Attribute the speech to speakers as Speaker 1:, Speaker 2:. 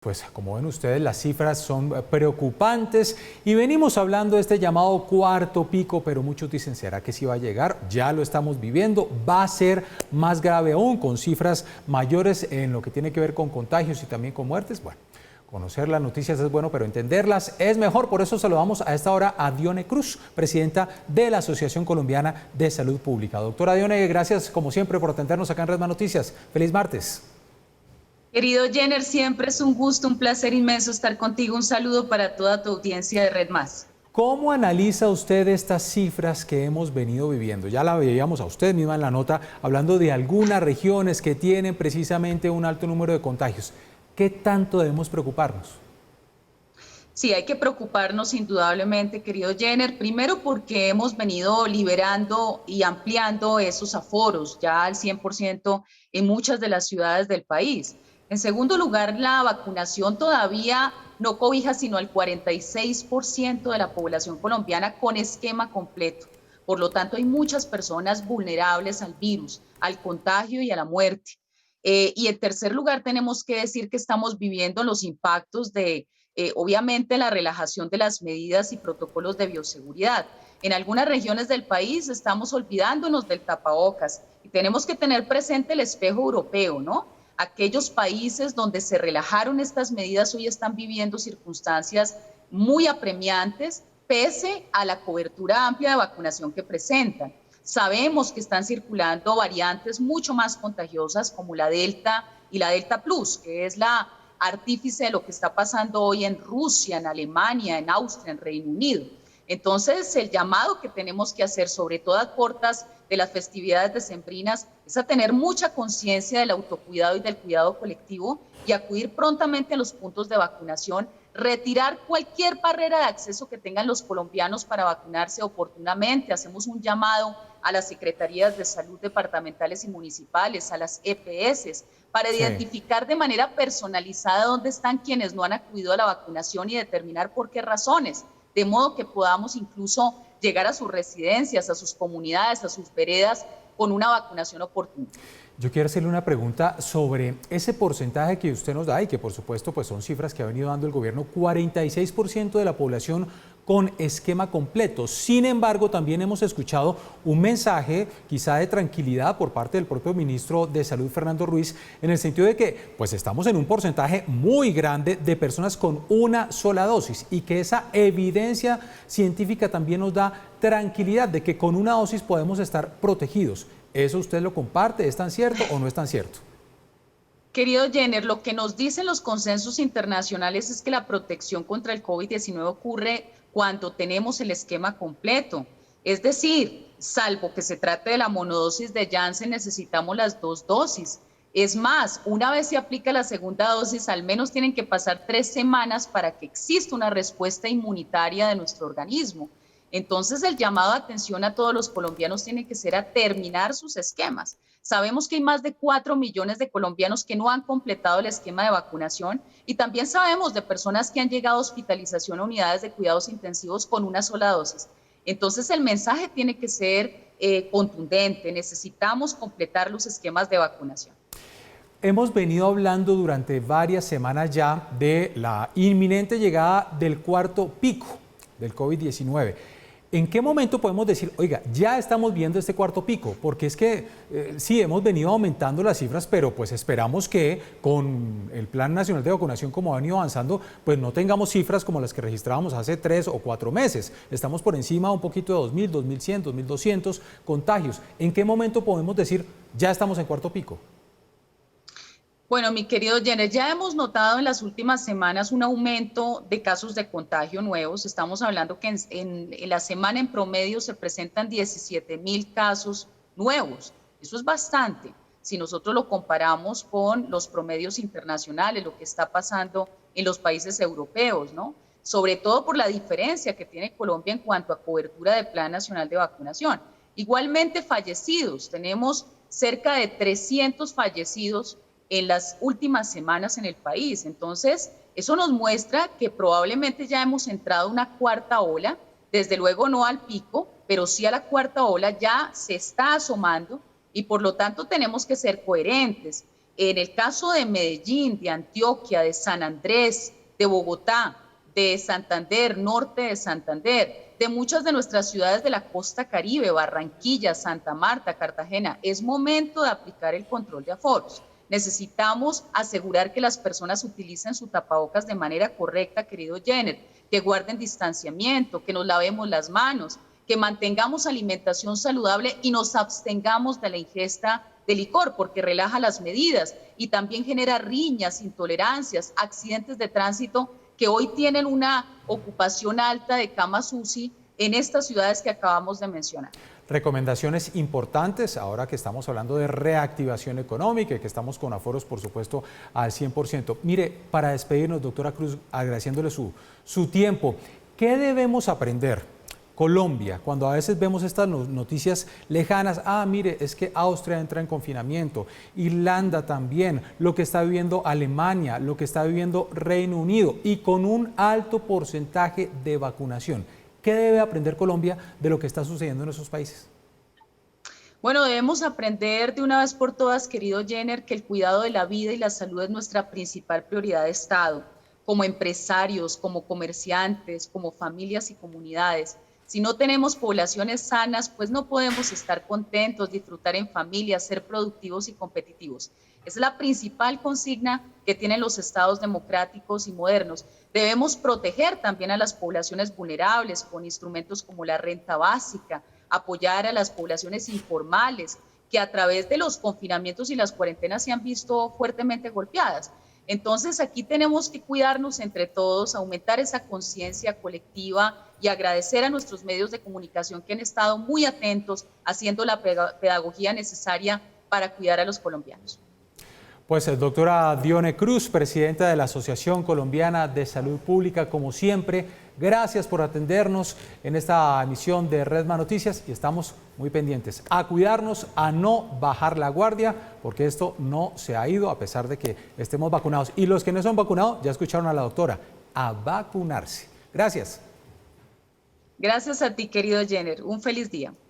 Speaker 1: Pues como ven ustedes, las cifras son preocupantes y venimos hablando de este llamado cuarto pico, pero muchos dicen, ¿será que sí va a llegar? Ya lo estamos viviendo, va a ser más grave aún, con cifras mayores en lo que tiene que ver con contagios y también con muertes. Bueno, conocer las noticias es bueno, pero entenderlas es mejor. Por eso saludamos a esta hora a Dione Cruz, presidenta de la Asociación Colombiana de Salud Pública. Doctora Dione, gracias como siempre por atendernos acá en Red Más Noticias. Feliz martes.
Speaker 2: Querido Jenner, siempre es un gusto, un placer inmenso estar contigo. Un saludo para toda tu audiencia de Red Más.
Speaker 1: ¿Cómo analiza usted estas cifras que hemos venido viviendo? Ya la veíamos a usted misma en la nota, hablando de algunas regiones que tienen precisamente un alto número de contagios. ¿Qué tanto debemos preocuparnos?
Speaker 2: Sí, hay que preocuparnos indudablemente, querido Jenner, primero porque hemos venido liberando y ampliando esos aforos ya al 100% en muchas de las ciudades del país. En segundo lugar, la vacunación todavía no cobija sino al 46% de la población colombiana con esquema completo. Por lo tanto, hay muchas personas vulnerables al virus, al contagio y a la muerte. Y en tercer lugar, tenemos que decir que estamos viviendo los impactos de obviamente la relajación de las medidas y protocolos de bioseguridad. En algunas regiones del país estamos olvidándonos del tapabocas y tenemos que tener presente el espejo europeo, ¿no? Aquellos países donde se relajaron estas medidas hoy están viviendo circunstancias muy apremiantes pese a la cobertura amplia de vacunación que presentan. Sabemos que están circulando variantes mucho más contagiosas como la Delta y la Delta Plus, que es la artífice de lo que está pasando hoy en Rusia, en Alemania, en Austria, en Reino Unido. Entonces, el llamado que tenemos que hacer, sobre todo a puertas de las festividades decembrinas, es a tener mucha conciencia del autocuidado y del cuidado colectivo y acudir prontamente a los puntos de vacunación, retirar cualquier barrera de acceso que tengan los colombianos para vacunarse oportunamente. Hacemos un llamado a las secretarías de salud departamentales y municipales, a las EPS, para identificar de manera personalizada dónde están quienes no han acudido a la vacunación y determinar por qué razones, de modo que podamos incluso llegar a sus residencias, a sus comunidades, a sus veredas con una vacunación oportuna.
Speaker 1: Yo quiero hacerle una pregunta sobre ese porcentaje que usted nos da y que por supuesto pues son cifras que ha venido dando el gobierno, 46% de la población con esquema completo. Sin embargo, también hemos escuchado un mensaje quizá de tranquilidad por parte del propio ministro de Salud, Fernando Ruiz, en el sentido de que pues estamos en un porcentaje muy grande de personas con una sola dosis y que esa evidencia científica también nos da tranquilidad de que con una dosis podemos estar protegidos. ¿Eso usted lo comparte? ¿Es tan cierto o no es tan cierto?
Speaker 2: Querido Jenner, lo que nos dicen los consensos internacionales es que la protección contra el COVID-19 ocurre cuando tenemos el esquema completo. Es decir, salvo que se trate de la monodosis de Janssen, necesitamos las dos dosis. Es más, una vez se aplica la segunda dosis, al menos tienen que pasar 3 semanas para que exista una respuesta inmunitaria de nuestro organismo. Entonces, el llamado de atención a todos los colombianos tiene que ser a terminar sus esquemas. Sabemos que hay más de 4 millones de colombianos que no han completado el esquema de vacunación y también sabemos de personas que han llegado a hospitalización a unidades de cuidados intensivos con una sola dosis. Entonces, el mensaje tiene que ser contundente. Necesitamos completar los esquemas de vacunación.
Speaker 1: Hemos venido hablando durante varias semanas ya de la inminente llegada del cuarto pico del COVID-19. ¿En qué momento podemos decir, oiga, ya estamos viendo este cuarto pico? Porque es que sí, hemos venido aumentando las cifras, pero pues esperamos que con el Plan Nacional de Vacunación, como ha venido avanzando, pues no tengamos cifras como las que registrábamos hace 3 o 4 meses. Estamos por encima un poquito de 2.000, 2.100, 2.200 contagios. ¿En qué momento podemos decir, ya estamos en cuarto pico?
Speaker 2: Bueno, mi querido Jenner, ya hemos notado en las últimas semanas un aumento de casos de contagio nuevos. Estamos hablando que en la semana en promedio se presentan 17.000 casos nuevos. Eso es bastante. Si nosotros lo comparamos con los promedios internacionales, lo que está pasando en los países europeos, ¿no? Sobre todo por la diferencia que tiene Colombia en cuanto a cobertura del Plan Nacional de Vacunación. Igualmente fallecidos, tenemos cerca de 300 fallecidos en las últimas semanas en el país. Entonces, eso nos muestra que probablemente ya hemos entrado a una cuarta ola, desde luego no al pico, pero sí a la cuarta ola, ya se está asomando y por lo tanto tenemos que ser coherentes. En el caso de Medellín, de Antioquia, de San Andrés, de Bogotá, de Santander, norte de Santander, de muchas de nuestras ciudades de la costa Caribe, Barranquilla, Santa Marta, Cartagena, es momento de aplicar el control de aforos. Necesitamos asegurar que las personas utilicen su tapabocas de manera correcta, querido Jenner, que guarden distanciamiento, que nos lavemos las manos, que mantengamos alimentación saludable y nos abstengamos de la ingesta de licor, porque relaja las medidas y también genera riñas, intolerancias, accidentes de tránsito que hoy tienen una ocupación alta de camas UCI en estas ciudades que acabamos de mencionar.
Speaker 1: Recomendaciones importantes ahora que estamos hablando de reactivación económica y que estamos con aforos, por supuesto, al 100%. Mire, para despedirnos, doctora Cruz, agradeciéndole su tiempo, ¿qué debemos aprender? Colombia, cuando a veces vemos estas noticias lejanas, mire, es que Austria entra en confinamiento, Irlanda también, lo que está viviendo Alemania, lo que está viviendo Reino Unido y con un alto porcentaje de vacunación. ¿Qué debe aprender Colombia de lo que está sucediendo en esos países?
Speaker 2: Bueno, debemos aprender de una vez por todas, querido Jenner, que el cuidado de la vida y la salud es nuestra principal prioridad de Estado, como empresarios, como comerciantes, como familias y comunidades. Si no tenemos poblaciones sanas, pues no podemos estar contentos, disfrutar en familia, ser productivos y competitivos. Es la principal consigna que tienen los estados democráticos y modernos. Debemos proteger también a las poblaciones vulnerables con instrumentos como la renta básica, apoyar a las poblaciones informales que a través de los confinamientos y las cuarentenas se han visto fuertemente golpeadas. Entonces aquí tenemos que cuidarnos entre todos, aumentar esa conciencia colectiva y agradecer a nuestros medios de comunicación que han estado muy atentos haciendo la pedagogía necesaria para cuidar a los colombianos.
Speaker 1: Pues doctora Dione Cruz, presidenta de la Asociación Colombiana de Salud Pública, como siempre, gracias por atendernos en esta emisión de Redma Noticias y estamos muy pendientes a cuidarnos, a no bajar la guardia, porque esto no se ha ido a pesar de que estemos vacunados. Y los que no son vacunados, ya escucharon a la doctora, a vacunarse. Gracias.
Speaker 2: Gracias a ti, querido Jenner. Un feliz día.